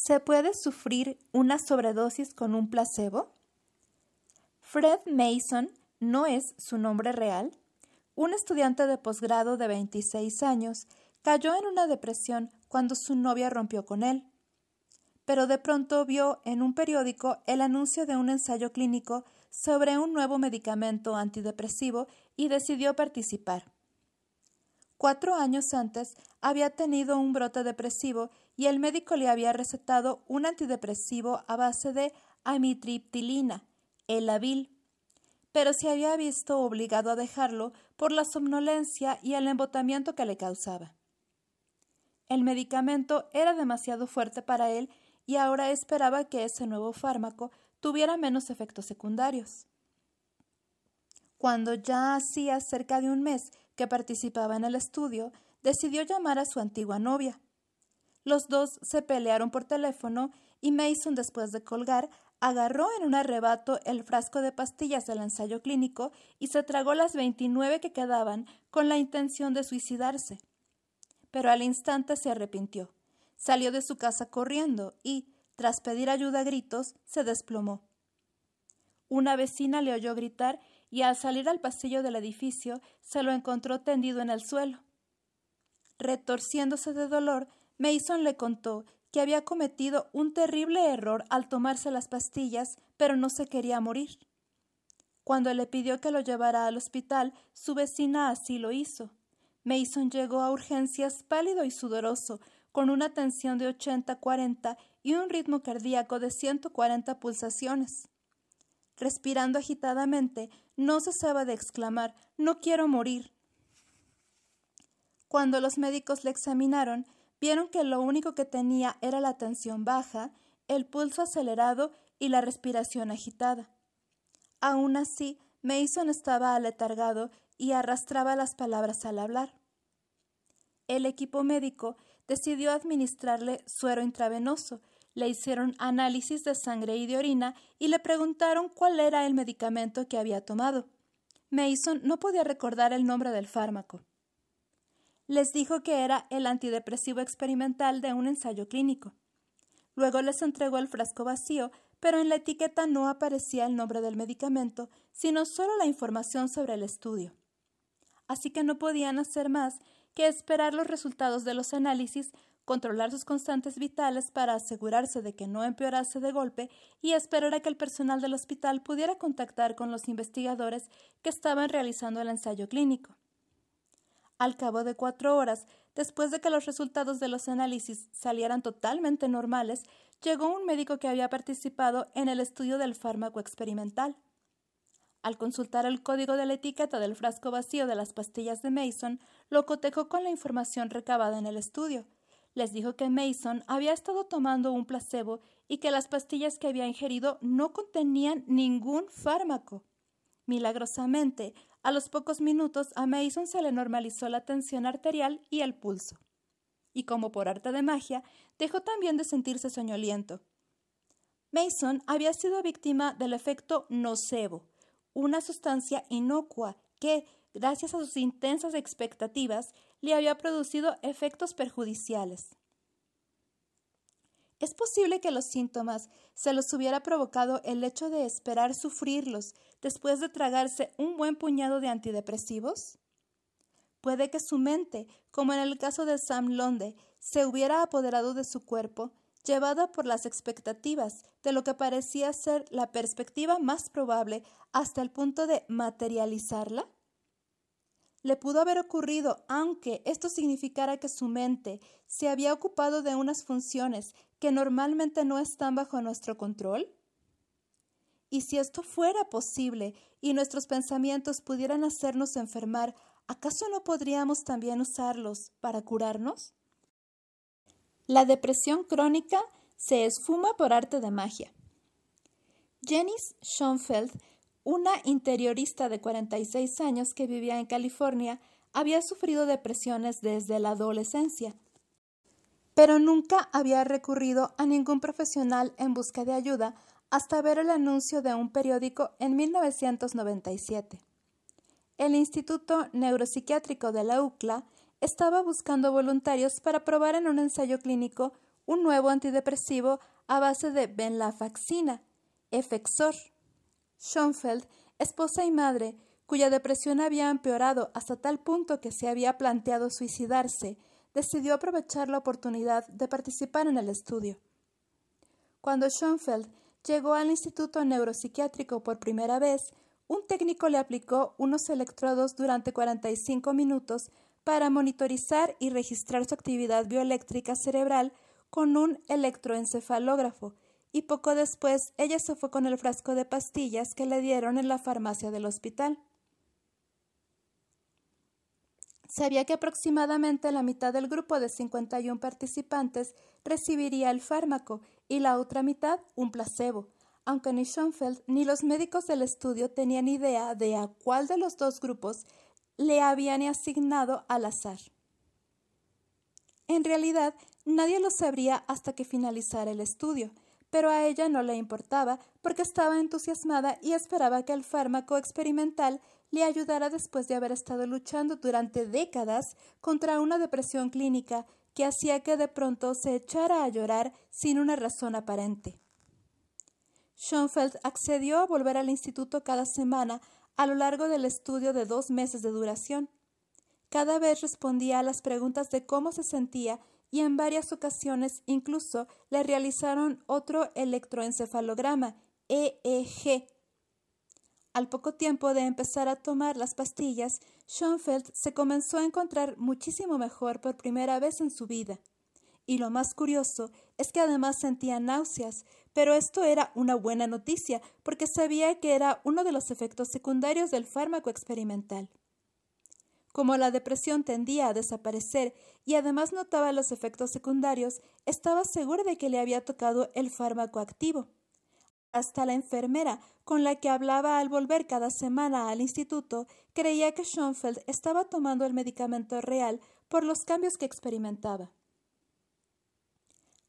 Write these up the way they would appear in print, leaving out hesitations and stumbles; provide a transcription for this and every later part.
¿Se puede sufrir una sobredosis con un placebo? Fred Mason no es su nombre real. Un estudiante de posgrado de 26 años cayó en una depresión cuando su novia rompió con él. Pero de pronto vio en un periódico el anuncio de un ensayo clínico sobre un nuevo medicamento antidepresivo y decidió participar. 4 años antes había tenido un brote depresivo y el médico le había recetado un antidepresivo a base de amitriptilina, el Advil, pero se había visto obligado a dejarlo por la somnolencia y el embotamiento que le causaba. El medicamento era demasiado fuerte para él y ahora esperaba que ese nuevo fármaco tuviera menos efectos secundarios. Cuando ya hacía cerca de un mes que participaba en el estudio, decidió llamar a su antigua novia. Los dos se pelearon por teléfono y Mason, después de colgar, agarró en un arrebato el frasco de pastillas del ensayo clínico y se tragó las 29 que quedaban con la intención de suicidarse. Pero al instante se arrepintió. Salió de su casa corriendo y, tras pedir ayuda a gritos, se desplomó. Una vecina le oyó gritar y al salir al pasillo del edificio se lo encontró tendido en el suelo. Retorciéndose de dolor, Mason le contó que había cometido un terrible error al tomarse las pastillas, pero no se quería morir. Cuando le pidió que lo llevara al hospital, su vecina así lo hizo. Mason llegó a urgencias pálido y sudoroso, con una tensión de 80-40 y un ritmo cardíaco de 140 pulsaciones. Respirando agitadamente, no cesaba de exclamar: «¡No quiero morir!». Cuando los médicos le examinaron, vieron que lo único que tenía era la tensión baja, el pulso acelerado y la respiración agitada. Aún así, Mason estaba aletargado y arrastraba las palabras al hablar. El equipo médico decidió administrarle suero intravenoso, le hicieron análisis de sangre y de orina y le preguntaron cuál era el medicamento que había tomado. Mason no podía recordar el nombre del fármaco. Les dijo que era el antidepresivo experimental de un ensayo clínico. Luego les entregó el frasco vacío, pero en la etiqueta no aparecía el nombre del medicamento, sino solo la información sobre el estudio. Así que no podían hacer más que esperar los resultados de los análisis, controlar sus constantes vitales para asegurarse de que no empeorase de golpe y esperar a que el personal del hospital pudiera contactar con los investigadores que estaban realizando el ensayo clínico. Al cabo de 4 horas, después de que los resultados de los análisis salieran totalmente normales, llegó un médico que había participado en el estudio del fármaco experimental. Al consultar el código de la etiqueta del frasco vacío de las pastillas de Mason, lo cotejó con la información recabada en el estudio. Les dijo que Mason había estado tomando un placebo y que las pastillas que había ingerido no contenían ningún fármaco. Milagrosamente, a los pocos minutos a Mason se le normalizó la tensión arterial y el pulso. Y como por arte de magia, dejó también de sentirse soñoliento. Mason había sido víctima del efecto nocebo, una sustancia inocua que, gracias a sus intensas expectativas, le había producido efectos perjudiciales. ¿Es posible que los síntomas se los hubiera provocado el hecho de esperar sufrirlos después de tragarse un buen puñado de antidepresivos? Puede que su mente, como en el caso de Sam Londe, se hubiera apoderado de su cuerpo, llevada por las expectativas de lo que parecía ser la perspectiva más probable hasta el punto de materializarla. Le pudo haber ocurrido, aunque esto significara que su mente se había ocupado de unas funciones que normalmente no están bajo nuestro control. Y si esto fuera posible y nuestros pensamientos pudieran hacernos enfermar, ¿acaso no podríamos también usarlos para curarnos? La depresión crónica se esfuma por arte de magia. Janice Schoenfeld, una interiorista de 46 años que vivía en California, había sufrido depresiones desde la adolescencia, pero nunca había recurrido a ningún profesional en busca de ayuda hasta ver el anuncio de un periódico en 1997. El Instituto Neuropsiquiátrico de la UCLA estaba buscando voluntarios para probar en un ensayo clínico un nuevo antidepresivo a base de venlafaxina, Effexor. Schoenfeld, esposa y madre, cuya depresión había empeorado hasta tal punto que se había planteado suicidarse, decidió aprovechar la oportunidad de participar en el estudio. Cuando Schoenfeld llegó al Instituto Neuropsiquiátrico por primera vez, un técnico le aplicó unos electrodos durante 45 minutos para monitorizar y registrar su actividad bioeléctrica cerebral con un electroencefalógrafo, y poco después ella se fue con el frasco de pastillas que le dieron en la farmacia del hospital. Sabía que aproximadamente la mitad del grupo de 51 participantes recibiría el fármaco y la otra mitad un placebo, aunque ni Schoenfeld ni los médicos del estudio tenían idea de a cuál de los dos grupos le habían asignado al azar. En realidad, nadie lo sabría hasta que finalizara el estudio, pero a ella no le importaba porque estaba entusiasmada y esperaba que el fármaco experimental le ayudara después de haber estado luchando durante décadas contra una depresión clínica que hacía que de pronto se echara a llorar sin una razón aparente. Schoenfeld accedió a volver al instituto cada semana a lo largo del estudio de 2 meses de duración. Cada vez respondía a las preguntas de cómo se sentía y en varias ocasiones incluso le realizaron otro electroencefalograma, EEG. Al poco tiempo de empezar a tomar las pastillas, Schoenfeld se comenzó a encontrar muchísimo mejor por primera vez en su vida. Y lo más curioso es que además sentía náuseas, pero esto era una buena noticia porque sabía que era uno de los efectos secundarios del fármaco experimental. Como la depresión tendía a desaparecer y además notaba los efectos secundarios, estaba segura de que le había tocado el fármaco activo. Hasta la enfermera, con la que hablaba al volver cada semana al instituto, creía que Schoenfeld estaba tomando el medicamento real por los cambios que experimentaba.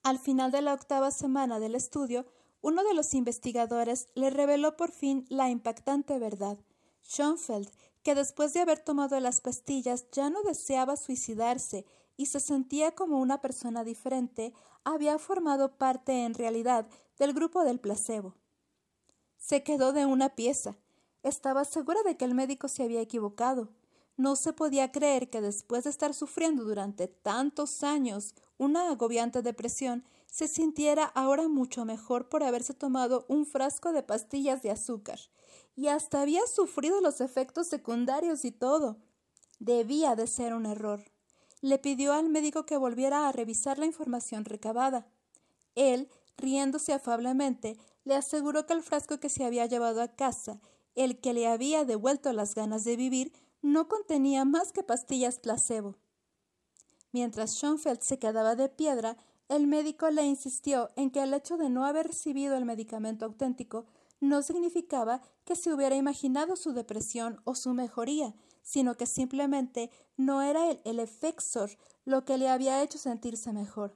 Al final de la 8ª semana del estudio, uno de los investigadores le reveló por fin la impactante verdad. Schoenfeld, que después de haber tomado las pastillas ya no deseaba suicidarse y se sentía como una persona diferente, había formado parte en realidad del grupo del placebo. Se quedó de una pieza. Estaba segura de que el médico se había equivocado. No se podía creer que después de estar sufriendo durante tantos años una agobiante depresión, se sintiera ahora mucho mejor por haberse tomado un frasco de pastillas de azúcar. Y hasta había sufrido los efectos secundarios y todo. Debía de ser un error. Le pidió al médico que volviera a revisar la información recabada. Él, riéndose afablemente, le aseguró que el frasco que se había llevado a casa, el que le había devuelto las ganas de vivir, no contenía más que pastillas placebo. Mientras Schoenfeld se quedaba de piedra, el médico le insistió en que el hecho de no haber recibido el medicamento auténtico no significaba que se hubiera imaginado su depresión o su mejoría, sino que simplemente no era el Effexor lo que le había hecho sentirse mejor.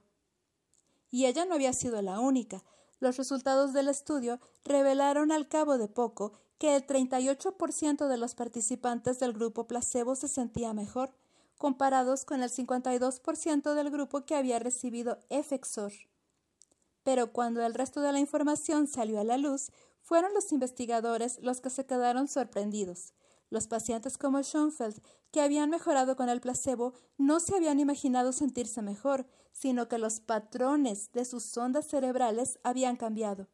Y ella no había sido la única. Los resultados del estudio revelaron al cabo de poco que el 38% de los participantes del grupo placebo se sentía mejor, comparados con el 52% del grupo que había recibido Effexor. Pero cuando el resto de la información salió a la luz, fueron los investigadores los que se quedaron sorprendidos. Los pacientes como Schoenfeld, que habían mejorado con el placebo, no se habían imaginado sentirse mejor, sino que los patrones de sus ondas cerebrales habían cambiado.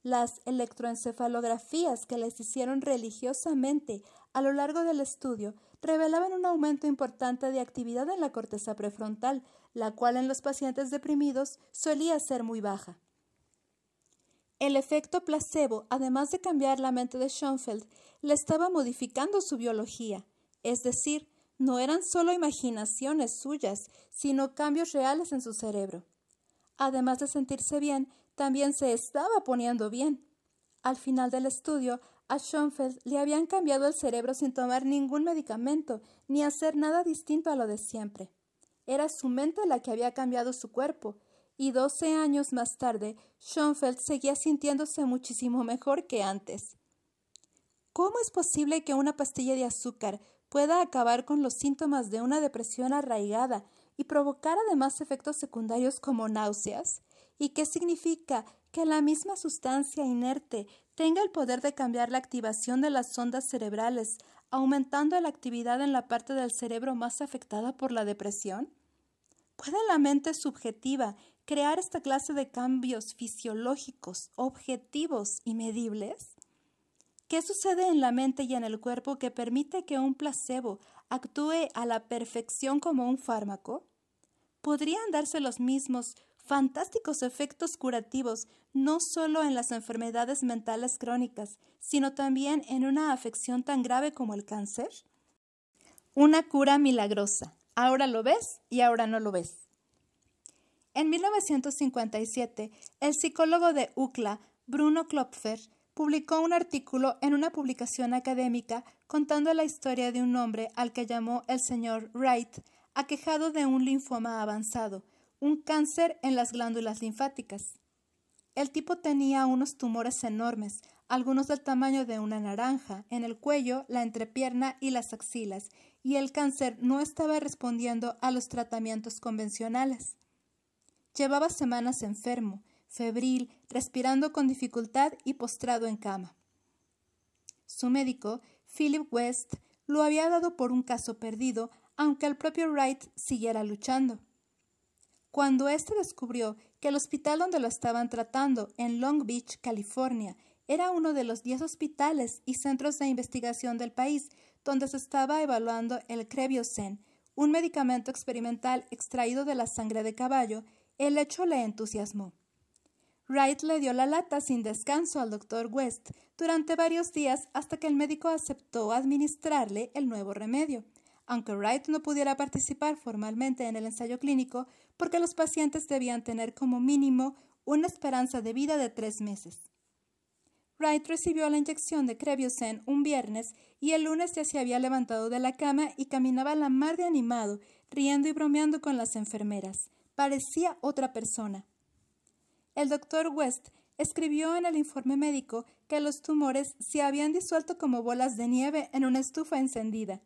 Las electroencefalografías que les hicieron religiosamente a lo largo del estudio revelaban un aumento importante de actividad en la corteza prefrontal, la cual en los pacientes deprimidos solía ser muy baja. El efecto placebo, además de cambiar la mente de Schoenfeld, le estaba modificando su biología, es decir, no eran solo imaginaciones suyas, sino cambios reales en su cerebro. Además de sentirse bien, también se estaba poniendo bien. Al final del estudio, a Schoenfeld le habían cambiado el cerebro sin tomar ningún medicamento ni hacer nada distinto a lo de siempre. Era su mente la que había cambiado su cuerpo, y 12 años más tarde, Schoenfeld seguía sintiéndose muchísimo mejor que antes. ¿Cómo es posible que una pastilla de azúcar pueda acabar con los síntomas de una depresión arraigada y provocar además efectos secundarios como náuseas? ¿Y qué significa que la misma sustancia inerte tenga el poder de cambiar la activación de las ondas cerebrales, aumentando la actividad en la parte del cerebro más afectada por la depresión? ¿Puede la mente subjetiva crear esta clase de cambios fisiológicos, objetivos y medibles? ¿Qué sucede en la mente y en el cuerpo que permite que un placebo actúe a la perfección como un fármaco? ¿Podrían darse los mismos fantásticos efectos curativos no solo en las enfermedades mentales crónicas, sino también en una afección tan grave como el cáncer? Una cura milagrosa. Ahora lo ves y ahora no lo ves. En 1957, el psicólogo de UCLA, Bruno Klopfer, publicó un artículo en una publicación académica contando la historia de un hombre al que llamó el señor Wright, aquejado de un linfoma avanzado, un cáncer en las glándulas linfáticas. El tipo tenía unos tumores enormes, algunos del tamaño de una naranja, en el cuello, la entrepierna y las axilas, y el cáncer no estaba respondiendo a los tratamientos convencionales. Llevaba semanas enfermo, febril, respirando con dificultad y postrado en cama. Su médico, Philip West, lo había dado por un caso perdido, aunque el propio Wright siguiera luchando. Cuando éste descubrió que el hospital donde lo estaban tratando, en Long Beach, California, era uno de los 10 hospitales y centros de investigación del país donde se estaba evaluando el Creviosen, un medicamento experimental extraído de la sangre de caballo, el hecho le entusiasmó. Wright le dio la lata sin descanso al Dr. West durante varios días hasta que el médico aceptó administrarle el nuevo remedio, aunque Wright no pudiera participar formalmente en el ensayo clínico porque los pacientes debían tener como mínimo una esperanza de vida de 3 meses. Wright recibió la inyección de Creviosen un viernes y el lunes ya se había levantado de la cama y caminaba la mar de animado, riendo y bromeando con las enfermeras. Parecía otra persona. El Dr. West escribió en el informe médico que los tumores se habían disuelto como bolas de nieve en una estufa encendida.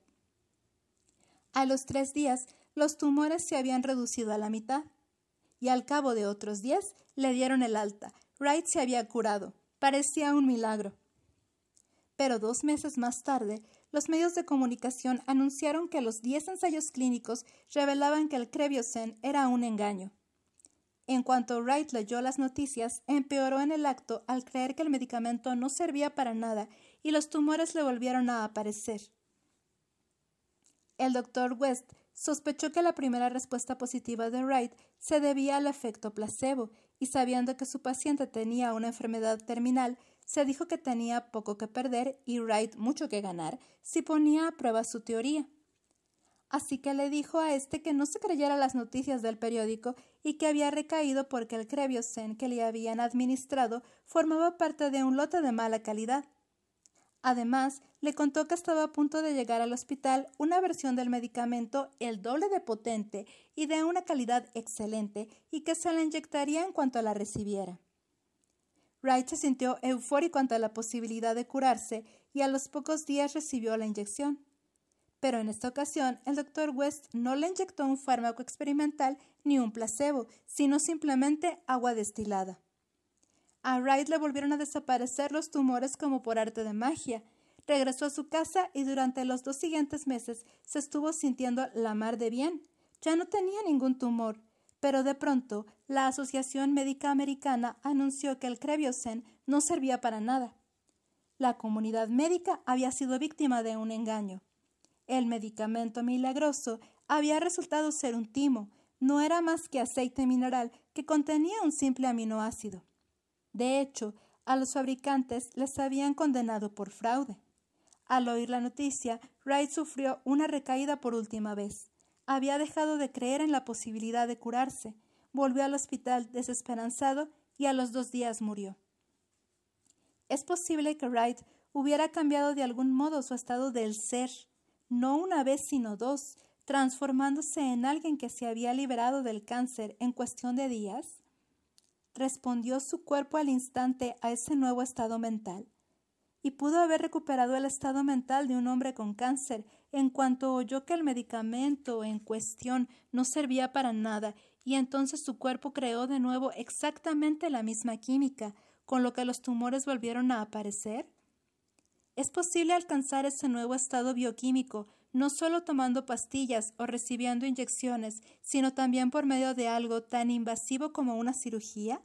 A los 3 días, los tumores se habían reducido a la mitad. Y al cabo de otros 10, le dieron el alta. Wright se había curado. Parecía un milagro. Pero 2 meses más tarde, los medios de comunicación anunciaron que los 10 ensayos clínicos revelaban que el Creviosen era un engaño. En cuanto Wright leyó las noticias, empeoró en el acto al creer que el medicamento no servía para nada y los tumores le volvieron a aparecer. El Dr. West sospechó que la primera respuesta positiva de Wright se debía al efecto placebo y sabiendo que su paciente tenía una enfermedad terminal, se dijo que tenía poco que perder y Wright mucho que ganar si ponía a prueba su teoría. Así que le dijo a este que no se creyera las noticias del periódico y que había recaído porque el Creviosen que le habían administrado formaba parte de un lote de mala calidad. Además, le contó que estaba a punto de llegar al hospital una versión del medicamento el doble de potente y de una calidad excelente y que se la inyectaría en cuanto la recibiera. Wright se sintió eufórico ante la posibilidad de curarse y a los pocos días recibió la inyección. Pero en esta ocasión, el Dr. West no le inyectó un fármaco experimental ni un placebo, sino simplemente agua destilada. A Wright le volvieron a desaparecer los tumores como por arte de magia. Regresó a su casa y durante los 2 siguientes meses se estuvo sintiendo la mar de bien. Ya no tenía ningún tumor, pero de pronto la Asociación Médica Americana anunció que el Creviosen no servía para nada. La comunidad médica había sido víctima de un engaño. El medicamento milagroso había resultado ser un timo, no era más que aceite mineral que contenía un simple aminoácido. De hecho, a los fabricantes les habían condenado por fraude. Al oír la noticia, Wright sufrió una recaída por última vez. Había dejado de creer en la posibilidad de curarse, volvió al hospital desesperanzado y a los 2 días murió. Es posible que Wright hubiera cambiado de algún modo su estado del ser, no una vez sino 2, transformándose en alguien que se había liberado del cáncer en cuestión de días. ¿Respondió su cuerpo al instante a ese nuevo estado mental? y pudo haber recuperado el estado mental de un hombre con cáncer en cuanto oyó que el medicamento en cuestión no servía para nada, y entonces su cuerpo creó de nuevo exactamente la misma química, con lo que los tumores volvieron a aparecer? Es posible alcanzar ese nuevo estado bioquímico no solo tomando pastillas o recibiendo inyecciones, sino también por medio de algo tan invasivo como una cirugía.